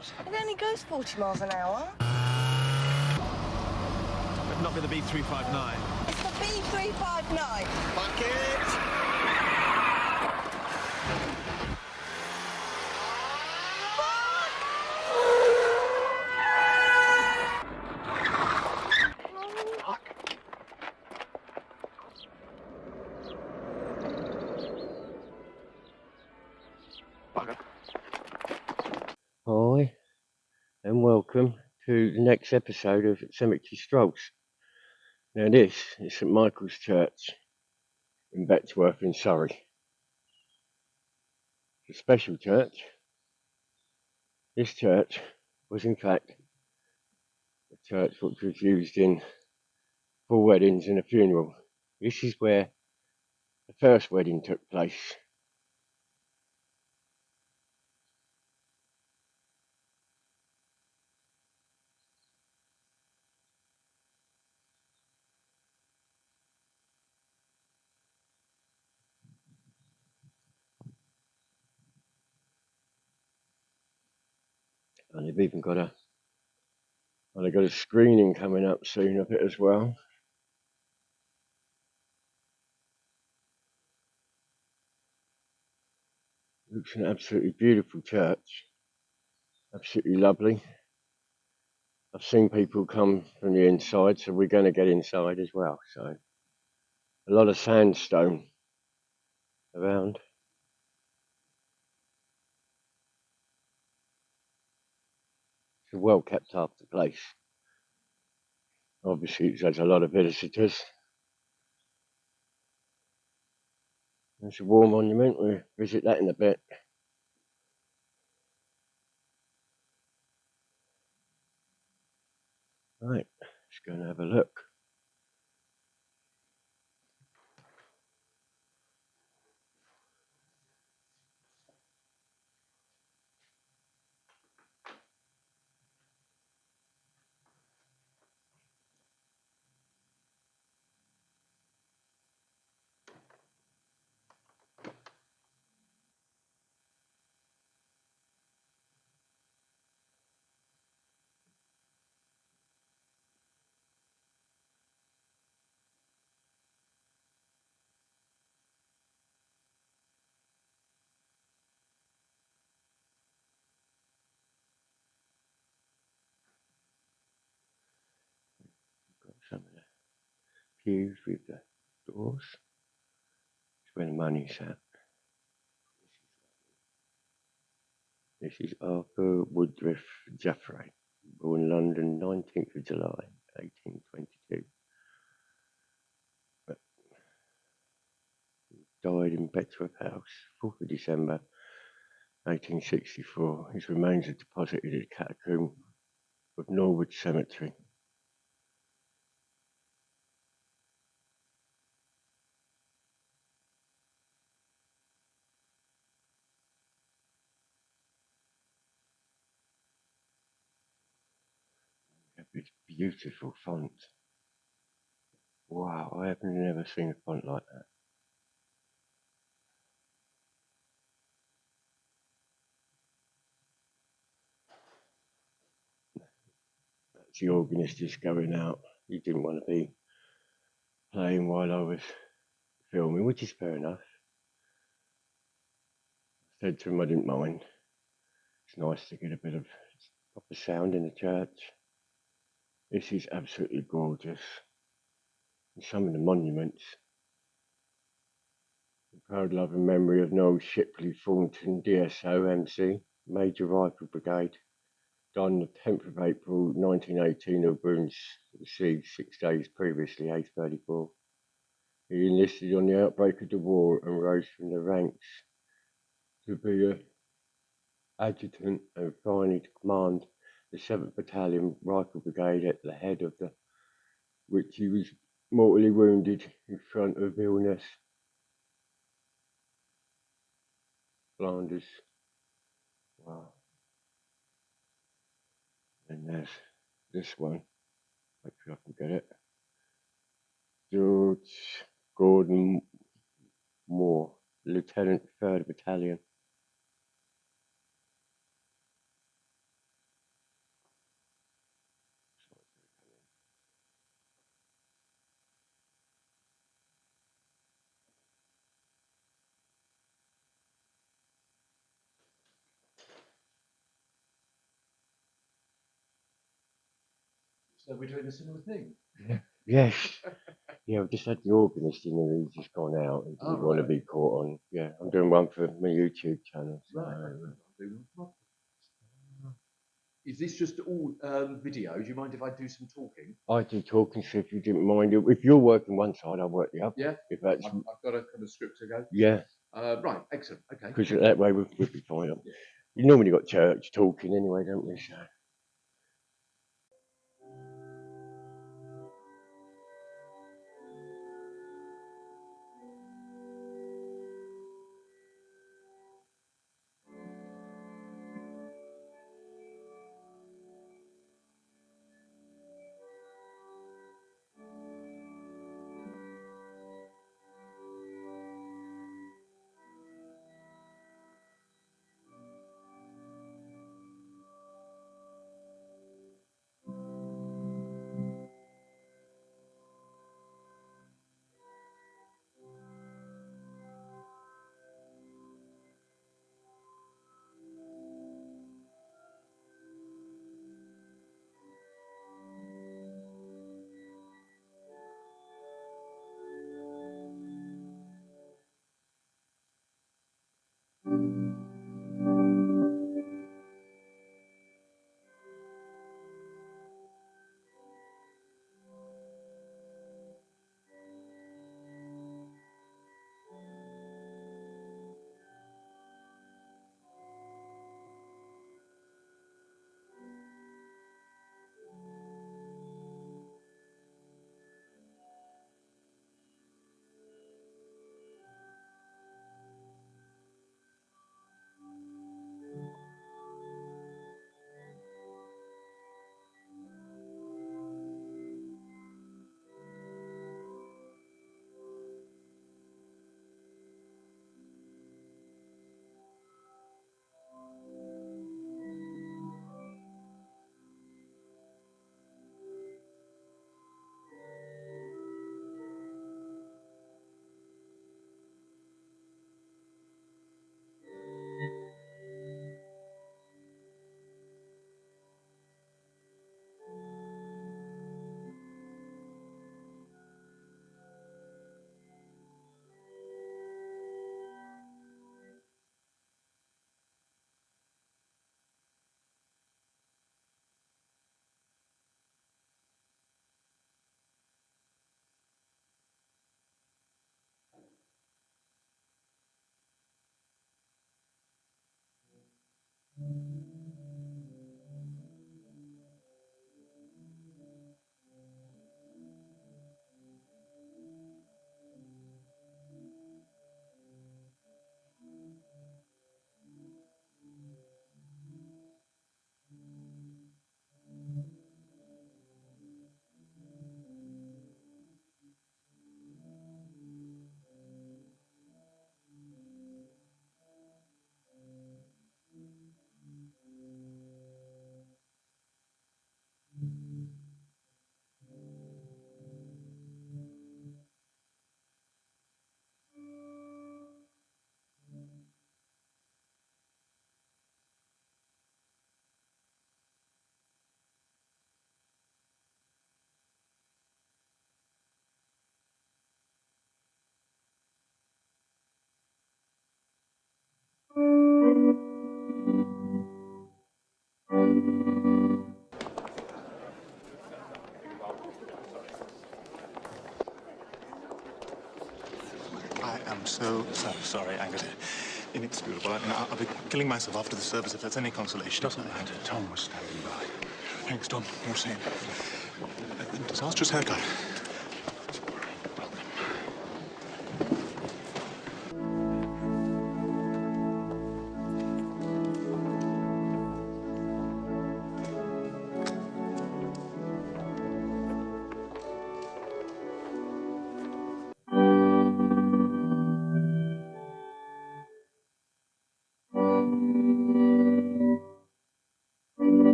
course. It only goes 40 miles an hour. But not with the B359. It's the B359. Bucket! Hi, and welcome to the next episode of Cemetery Strolls. Now this is St Michael's Church in Betchworth in Surrey. It's a special church. This church was in fact a church which was used for weddings and a funeral. This is where the first wedding took place. And they've even got a screening coming up soon of it as well. Looks an absolutely beautiful church. Absolutely lovely. I've seen people come from the inside, so we're going to get inside as well. So a lot of sandstone around. It's a well kept after place. Obviously, there's a lot of visitors. There's a war monument. We'll visit that in a bit. Right, let's go and have a look. Got some of the pews with the doors. It's where the money's at. This is Arthur Woodruff Jeffrey, born London, 19th of July, 1822. But died in Betchworth House, 4th of December, 1864. His remains are deposited at the catacomb of Norwood Cemetery. It's beautiful font. Wow, I have never seen a font like that. That's the organist just going out. He didn't want to be playing while I was filming, which is fair enough. I said to him I didn't mind. It's nice to get a bit of proper sound in the church. This is absolutely gorgeous. And some of the monuments. The proud love and memory of Noel Shipley Thornton, DSO, MC, Major Rifle Brigade. Died on the 10th of April 1918 of wounds received 6 days previously, age 34. He enlisted on the outbreak of the war and rose from the ranks to be an adjutant and finally to command the 7th Battalion Rifle Brigade, at the head of which he was mortally wounded in front of illness. Flanders. Wow. And there's this one. Hopefully I can get it. George Gordon Moore, Lieutenant 3rd Battalion. So we're doing a similar thing. Yes. Yeah, I've just had the organist in and he's just gone out. He didn't want to be caught on. Yeah, I'm doing one for my YouTube channel. So. Right. I'm doing one. Is this just all video? Do you mind if I do some talking? I do talking, so if you didn't mind, if you're working one side, I'll work the other. Yeah. If that's. I've got a kind of script to go. Yeah. Right. Excellent. Okay. Because that way we'll be fine. Yeah. You normally got church talking anyway, don't we? So. I am so sorry, Angus. Inexcusable. I mean, I'll be killing myself after the service if that's any consolation. Doesn't matter. Tom was standing by. Thanks, Tom. You're saying. Disastrous haircut.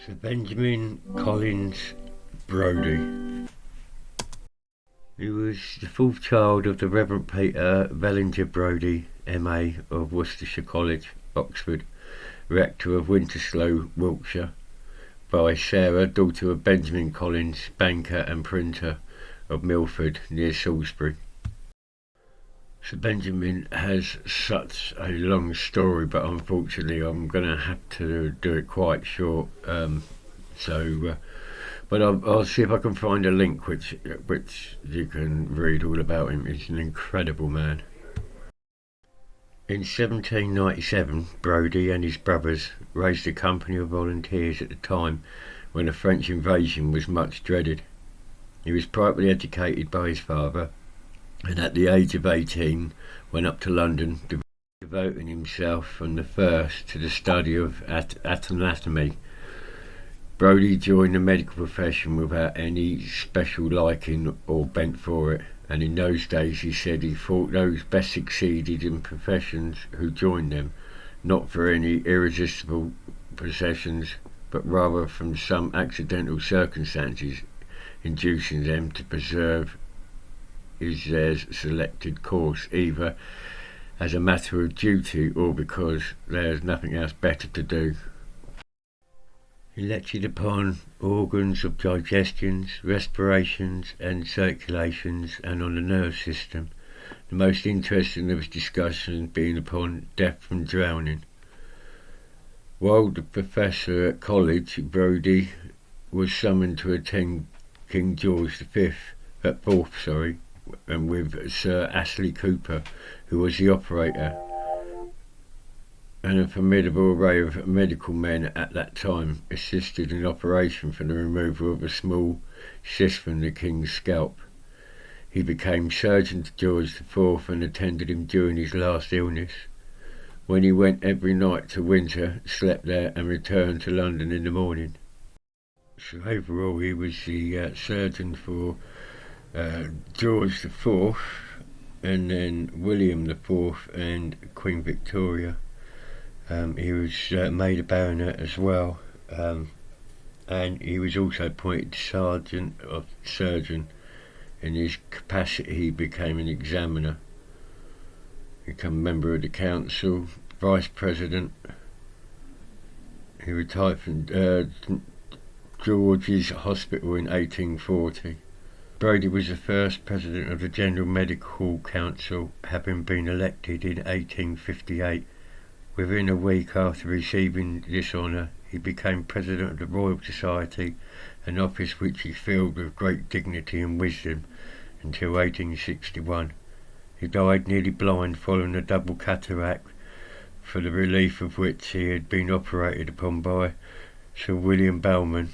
Sir Benjamin Collins Brodie. He was the fourth child of the Reverend Peter Vellinger Brodie, M.A. of Worcestershire College, Oxford, rector of Winterslow, Wiltshire, by Sarah, daughter of Benjamin Collins, banker and printer of Milford, near Salisbury. So Benjamin has such a long story, but unfortunately I'm going to have to do it quite short. But I'll see if I can find a link which you can read all about him. He's an incredible man. In 1797, Brodie and his brothers raised a company of volunteers at the time when a French invasion was much dreaded. He was privately educated by his father, and at the age of 18 went up to London, devoting himself from the first to the study of anatomy. Brodie joined the medical profession without any special liking or bent for it, and in those days he said he thought those best succeeded in professions who joined them, not for any irresistible possessions, but rather from some accidental circumstances inducing them to persevere is their selected course, either as a matter of duty or because there is nothing else better to do. He lectured upon organs of digestions, respirations and circulations, and on the nerve system, the most interesting of his discussions being upon death from drowning. While the professor at college, Brodie was summoned to attend King George V, and with Sir Astley Cooper, who was the operator, and a formidable array of medical men at that time assisted in operation for the removal of a small cyst from the king's scalp. He became surgeon to George IV and attended him during his last illness, when he went every night to Windsor, slept there and returned to London in the morning. So overall he was the surgeon for George IV, and then William IV and Queen Victoria. He was made a baronet as well, and he was also appointed sergeant of surgeon. In his capacity he became an examiner, became a member of the council, vice president. He retired from George's Hospital in 1840. Brodie was the first president of the General Medical Council, having been elected in 1858. Within a week after receiving this honour, he became president of the Royal Society, an office which he filled with great dignity and wisdom until 1861. He died nearly blind following a double cataract, for the relief of which he had been operated upon by Sir William Bellman.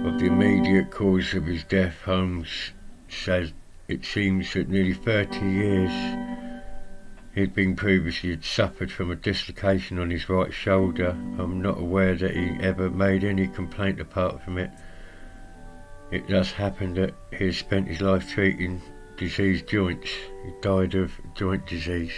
Of the immediate cause of his death, Holmes says it seems that nearly 30 years he had suffered from a dislocation on his right shoulder. I'm not aware that he ever made any complaint apart from it. It thus happened that he had spent his life treating diseased joints. He died of joint disease.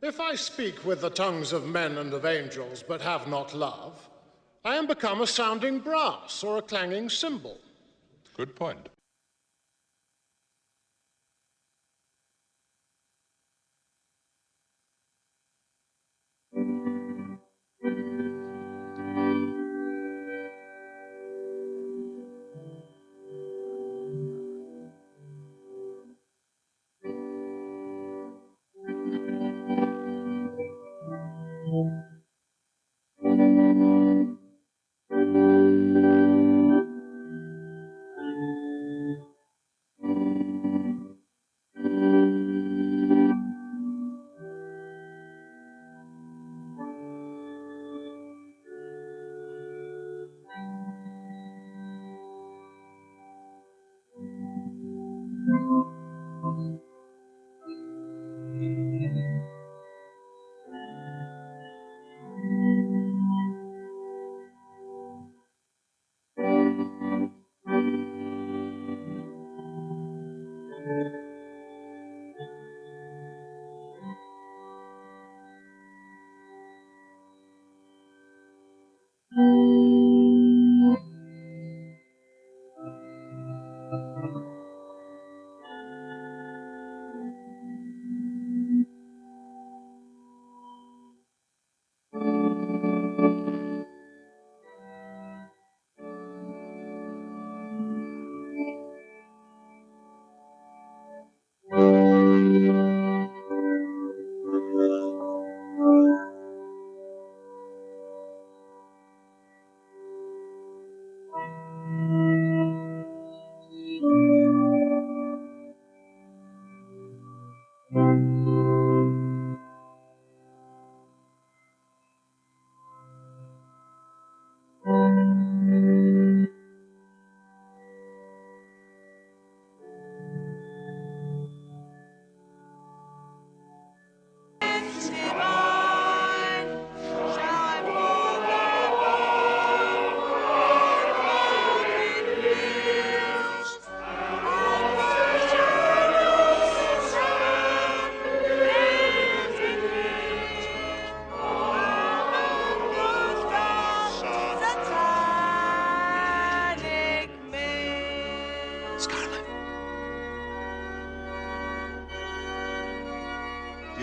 If I speak with the tongues of men and of angels, but have not love, I am become a sounding brass or a clanging cymbal. Good point.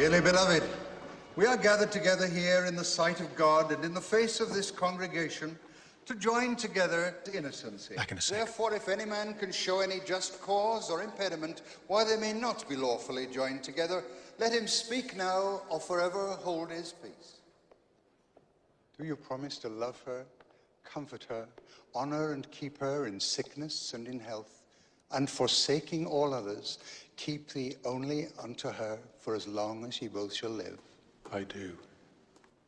Dearly beloved, we are gathered together here in the sight of God and in the face of this congregation to join together to innocency. Back in a sec. Therefore, if any man can show any just cause or impediment why they may not be lawfully joined together, let him speak now or forever hold his peace. Do you promise to love her, comfort her, honor and keep her in sickness and in health, and forsaking all others, keep thee only unto her for as long as ye both shall live? I do.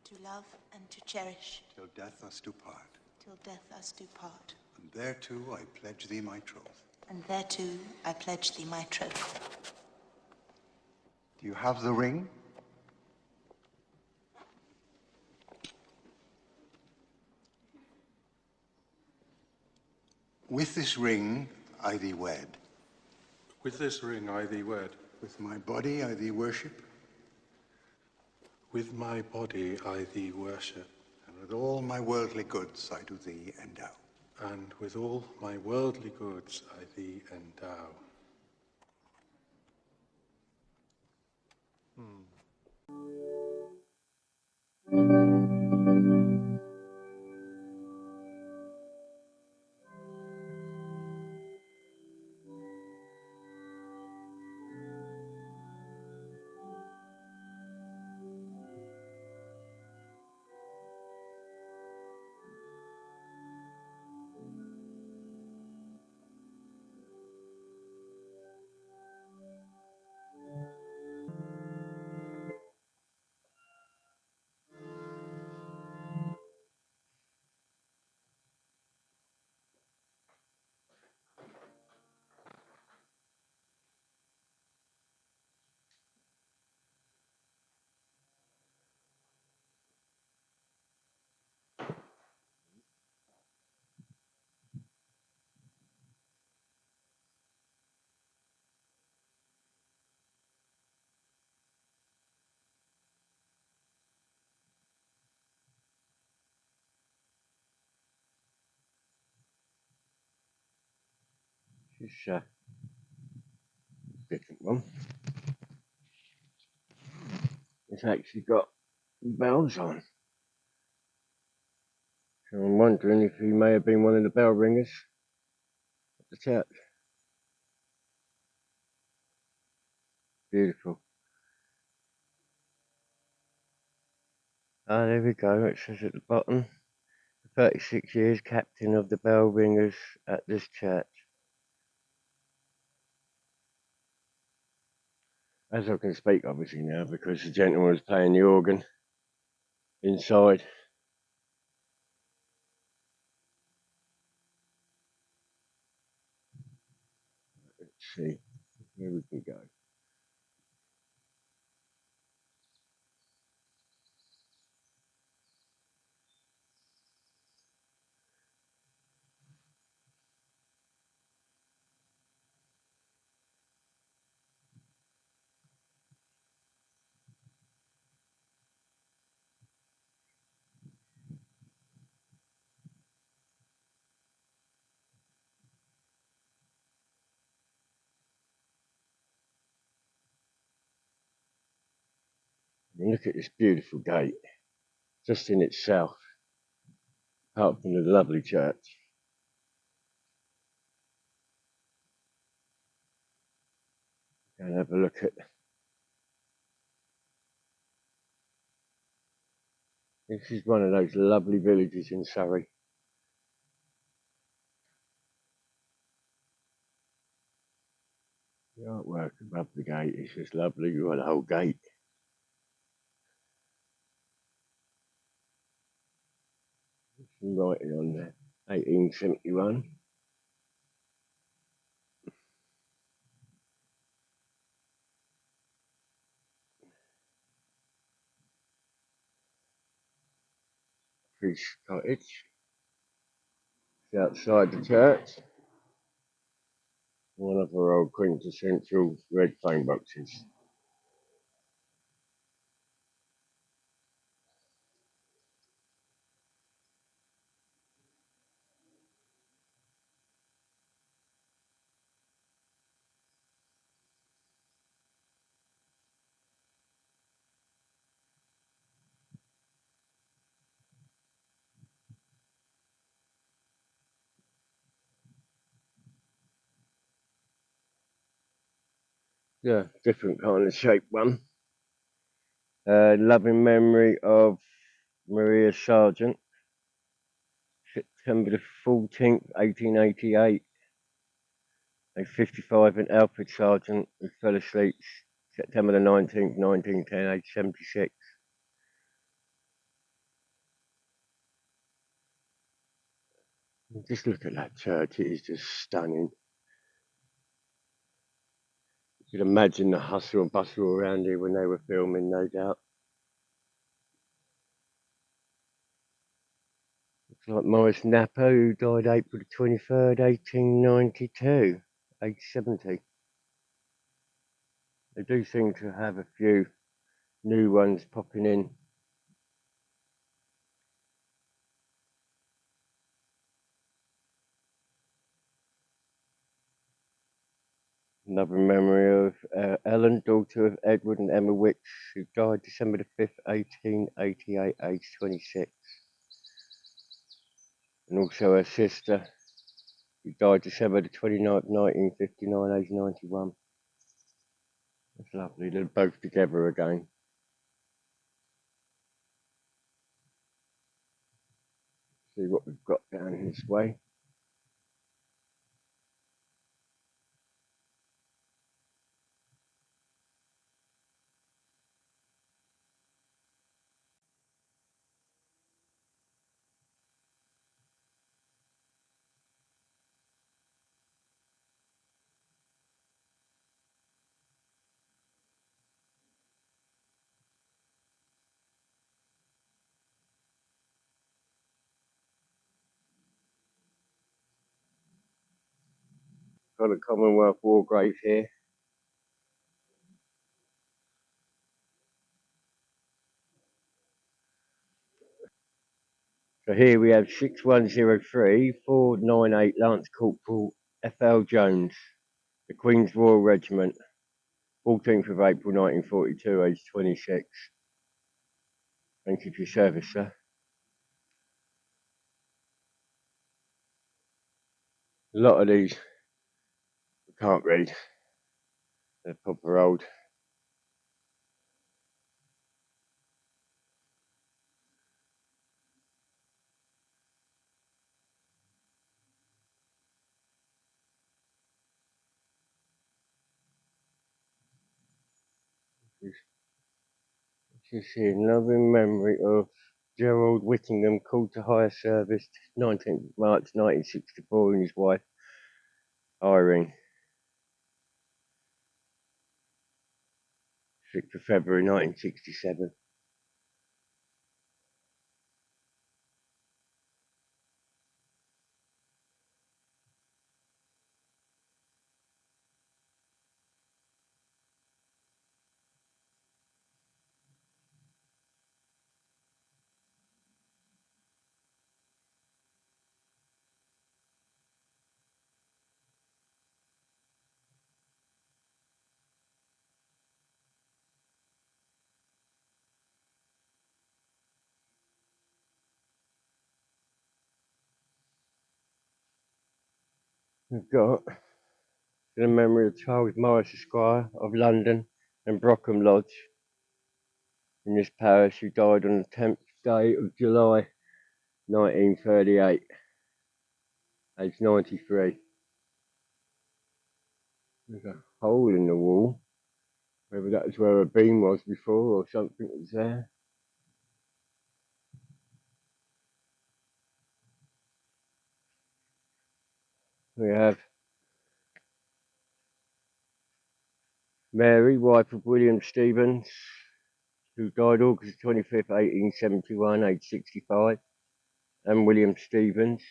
To love and to cherish, Till death us do part. till death us do part. And thereto I pledge thee my troth. And thereto I pledge thee my troth. Do you have the ring? With this ring I thee wed. With this ring I thee wed. With my body I thee worship. With my body I thee worship. And with all my worldly goods I do thee endow. And with all my worldly goods I thee endow. It's a different one. It's actually got bells on. So I'm wondering if he may have been one of the bell ringers at the church. Beautiful. Ah, there we go. It says at the bottom, 36 years captain of the bell ringers at this church. As I can speak obviously now because the gentleman was playing the organ inside. Let's see where we can go. And look at this beautiful gate, just in itself, apart from the lovely church. And have a look at. This is one of those lovely villages in Surrey. The artwork above the gate is just lovely. You've got the whole gate. Some writing on there. 1871. Priest's cottage. It's outside the church. One of our old quintessential red phone boxes. Yeah, different kind of shape one. Loving memory of Maria Sargent. September the 14th, 1888. A 55 and Alfred Sargent who fell asleep September the 19th, 1910, age 76. Just look at that church, it is just stunning. You can imagine the hustle and bustle around here when they were filming, no doubt. Looks like Morris Napper, who died April the 23rd, 1892, age 70. They do seem to have a few new ones popping in. Another memory of Ellen, daughter of Edward and Emma Wicks, who died December the 5th, 1888, age 26. And also her sister, who died December the 29th, 1959, age 91. That's lovely, they're both together again. See what we've got down this way. Got a Commonwealth War grave here. So here we have 6103 498 Lance Corporal F.L. Jones, the Queen's Royal Regiment, 14th of April 1942, aged 26. Thank you for your service, sir. A lot of these I can't read. They're proper old. Just here, loving memory of Gerald Whittingham, called to higher service 19th March 1964, and his wife Irene. 6th of February 1967. We've got the memory of Charles Morris, Esquire, of London and Brockham Lodge in this parish, who died on the 10th day of July 1938, aged 93. There's a hole in the wall, whether that was where a beam was before or something was there. We have Mary, wife of William Stevens, who died August 25th, 1871, aged 65, and William Stevens,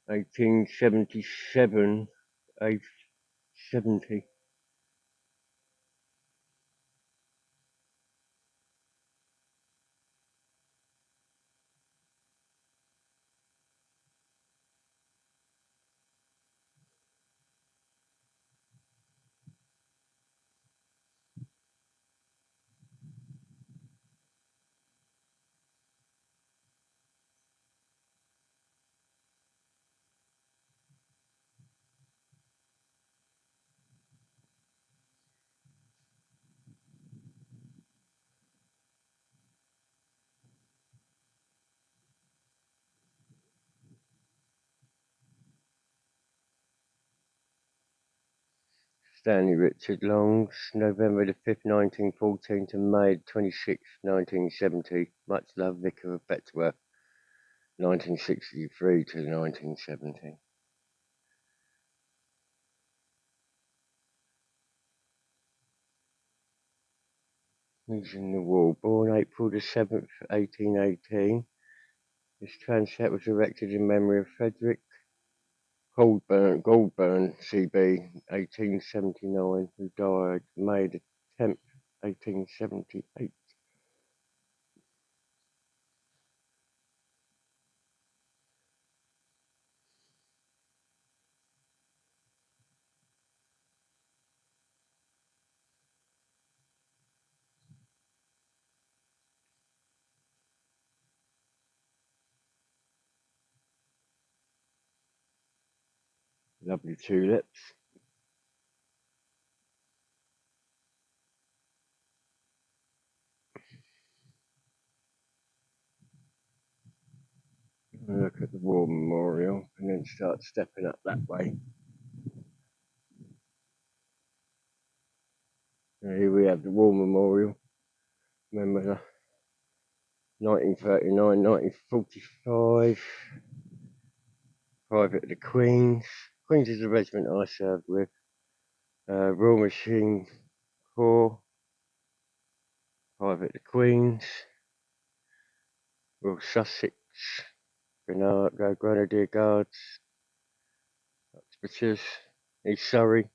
1877, aged 70. Stanley Richard Longs, November the 5th, 1914 to May 26th, 1970. Much love, Vicar of Betchworth, 1963 to 1970. He's in the wall. Born April the 7th, 1818. This transept was erected in memory of Frederick Goldburn, CB, 1879, who died May the 10th, 1878. Lovely tulips. Look at the War Memorial and then start stepping up that way. And here we have the War Memorial. Remember the 1939, 1945. Private of the Queens. Queens is the regiment I served with. Royal Machine Corps. Private of the Queens. Royal Sussex. Grenadier Guards. Oxfordshires. East Surrey.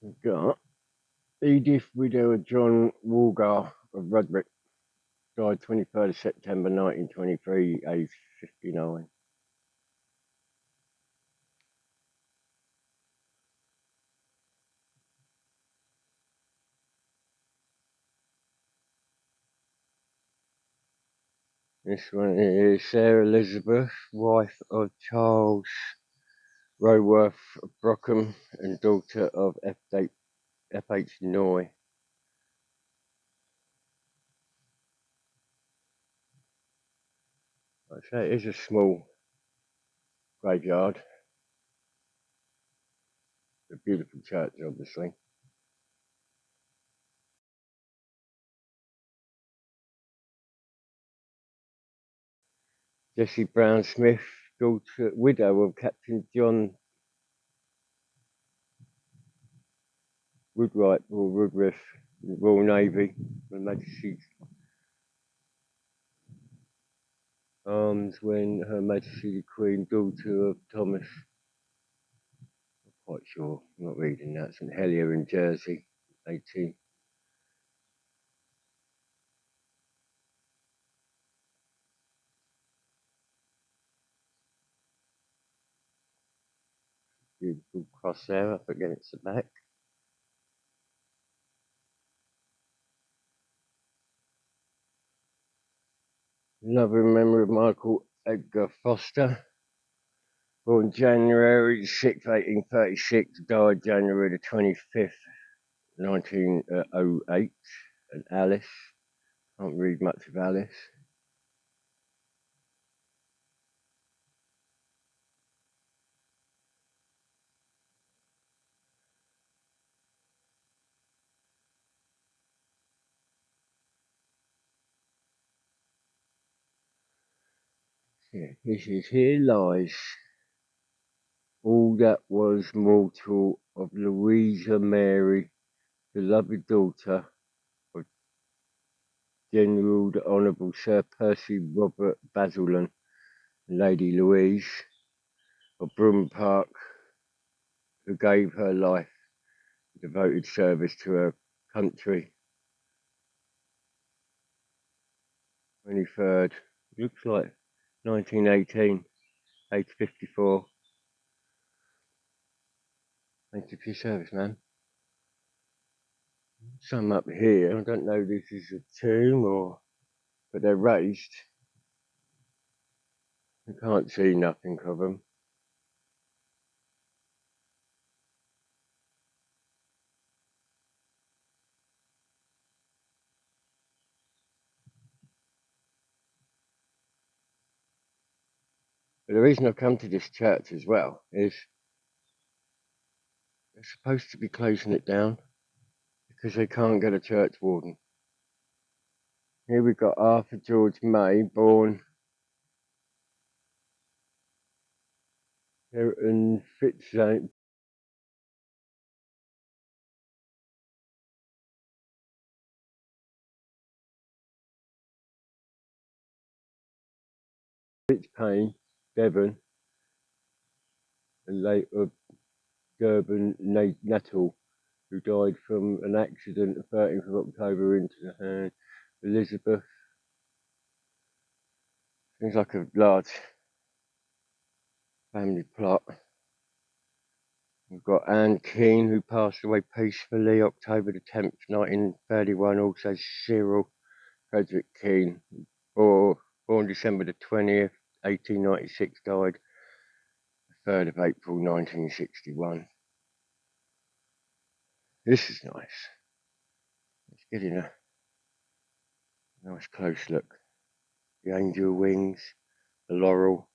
We've got Edith, widow of John Walgar of Rudwick, died 23rd of September 1923, aged 59. This one is Sarah Elizabeth, wife of Charles Roworth of Brockham and daughter of F.H. Noy. Like I say, it is a small graveyard. A beautiful church, obviously. Jessie Brown Smith, daughter, widow of Captain John Woodwright or Woodruff, Royal Navy, Her Majesty's Arms, when Her Majesty the Queen, daughter of Thomas. I'm quite sure, I'm not reading that. St Helier in Jersey, 18. Beautiful cross there up against the back. Another memory of Michael Edgar Foster, born January 6, 1836, died January the 25th, 1908, and Alice. Can't read much of Alice. Yeah, this is Here Lies All That Was Mortal of Louisa Mary, beloved daughter of General the Honourable Sir Percy Robert Basildon and Lady Louise of Brum Park, who gave her life devoted service to her country. 23rd, looks like 1918, age 54. Thank you for your service, man. Some up here, I don't know if this is a tomb or, but they're raised. You can't see nothing of them. But the reason I've come to this church as well is they're supposed to be closing it down because they can't get a church warden. Here we've got Arthur George May, born here in Fitzpaine, Devon, and late of Durban Natal, who died from an accident the 13th of October into the hand. Elizabeth. Seems like a large family plot. We've got Anne Keane, who passed away peacefully October the 10th, 1931. Also Cyril Frederick Keane, born December the 20th, 1896, died the 3rd of April, 1961. This is nice. Let's get in a nice close look. The angel wings, the laurel.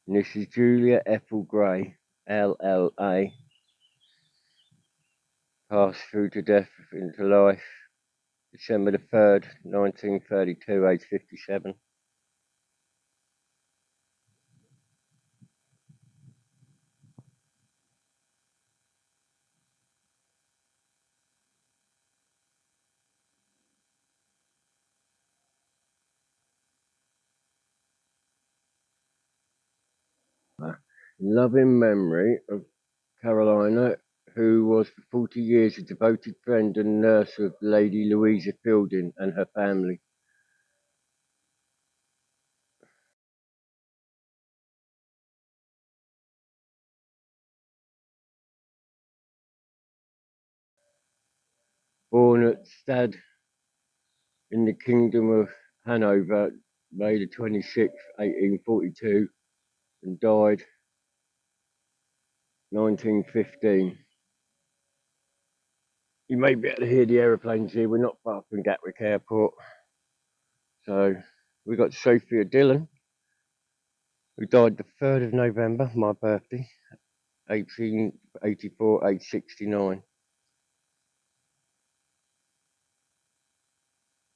And this is Julia Ethel Gray, LLA, passed through to death into life December the 3rd, 1932, age 57. Loving memory of Carolina, who was for 40 years a devoted friend and nurse of Lady Louisa Fielding and her family. Born at Stad in the Kingdom of Hanover, May the 26th, 1842, and died 1915. You may be able to hear the aeroplanes here. We're not far from Gatwick Airport. So we got Sophia Dillon, who died the 3rd of November, my birthday, 1884, age 69.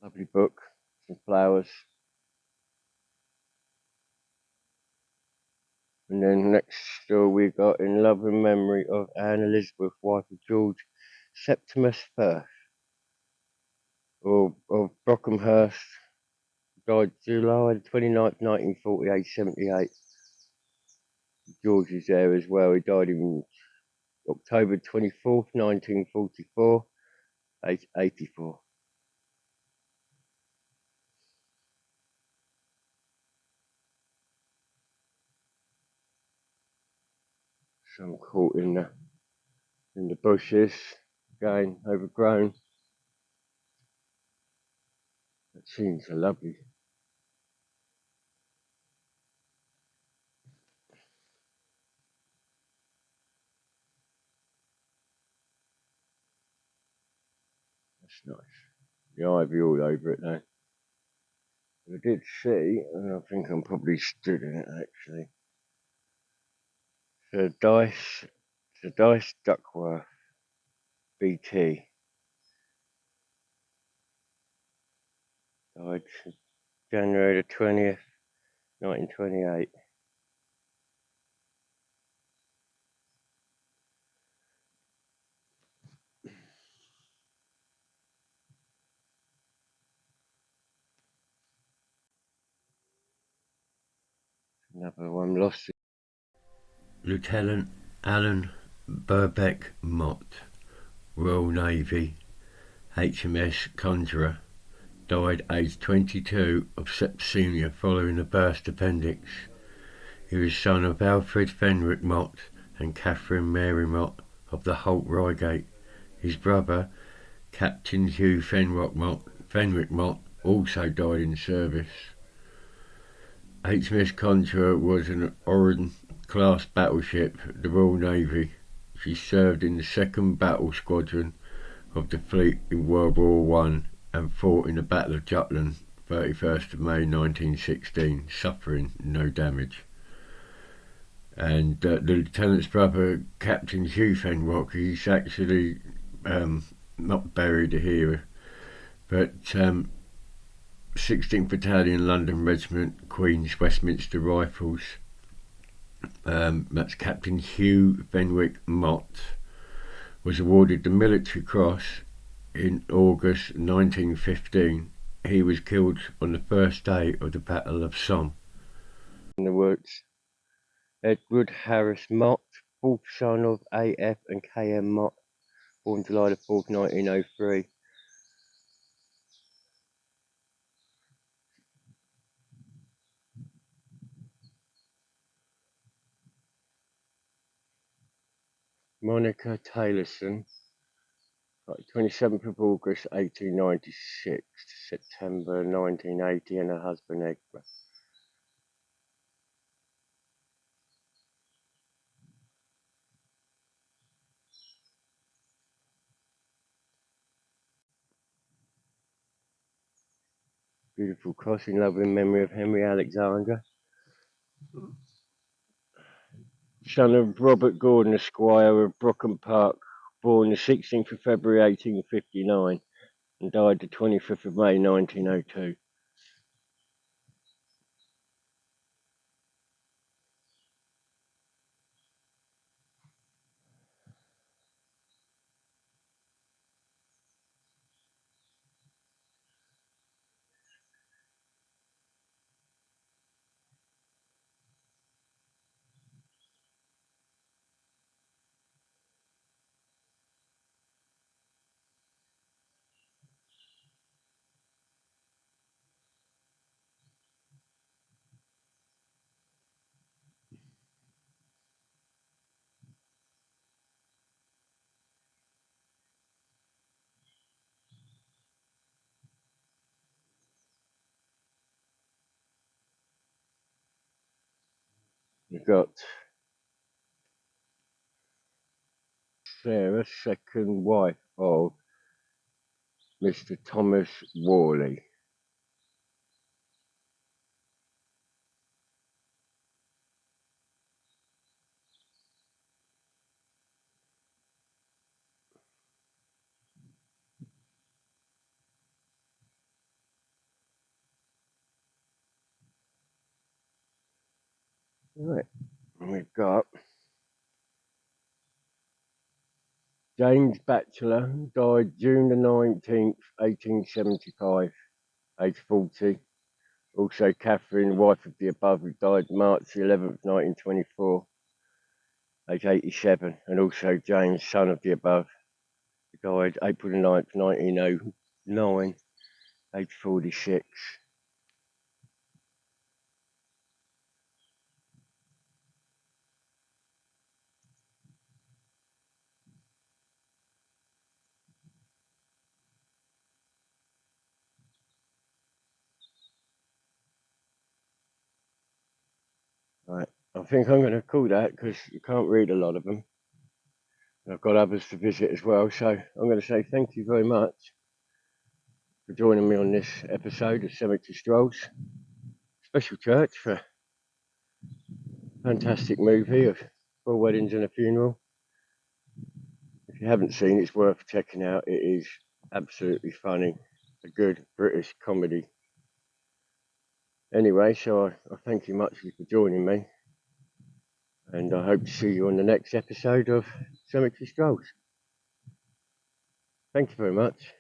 Lovely book, some flowers. And then next door we got In Love and Memory of Anne Elizabeth, wife of George Septimus Firth, or of Brockenhurst, died July 29th, 1948, 78. George is there as well. He died in October 24th, 1944, age 84. Some caught in the bushes, again overgrown. That seems so lovely. That's nice. The ivy all over it though. I did see, and I think I'm probably stood in it actually. Sir Dice Duckworth, BT, died January the 20th, 1928. Another one lost. Lieutenant Alan Birbeck Mott, Royal Navy, HMS Conjurer, died aged 22 of septicemia following a burst appendix. He was son of Alfred Fenwick Mott and Catherine Mary Mott of the Holt Reigate. His brother, Captain Hugh Fenwick Mott, also died in service. HMS Conjurer was an Orion-class battleship of the Royal Navy. She served in the 2nd Battle Squadron of the fleet in World War One and fought in the Battle of Jutland, 31st of May 1916, suffering no damage. And the lieutenant's brother, Captain Hugh Fenwick, he's actually not buried here, but 16th Battalion London Regiment, Queen's Westminster Rifles. That's Captain Hugh Fenwick Mott, was awarded the Military Cross in August 1915. He was killed on the first day of the Battle of Somme. In the works, Edward Harris Mott, 4th son of A.F. and K.M. Mott, born July the 4th, 1903. Monica Taylorson, 27th of August 1896 to September 1980, and her husband Egbert. Beautiful cross in love in memory of Henry Alexander, son of Robert Gordon, Esquire of Brockham Park, born the 16th of February 1859 and died the 25th of May 1902. got Sarah, second wife of Mr. Thomas Worley. Right, we've got James Batchelor, died June the 19th, 1875, age 40. Also Catherine, wife of the above, who died March the 11th, 1924, age 87. And also James, son of the above, who died April the 9th, 1909, age 46. Right, I think I'm going to call that because you can't read a lot of them. And I've got others to visit as well, so I'm going to say thank you very much for joining me on this episode of Cemetery Strolls. Special Church for a fantastic movie of 4 weddings and a funeral. If you haven't seen it, it's worth checking out. It is absolutely funny, a good British comedy. Anyway, so I thank you much for joining me, and I hope to see you on the next episode of Cemetery Strolls. Thank you very much.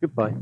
Goodbye.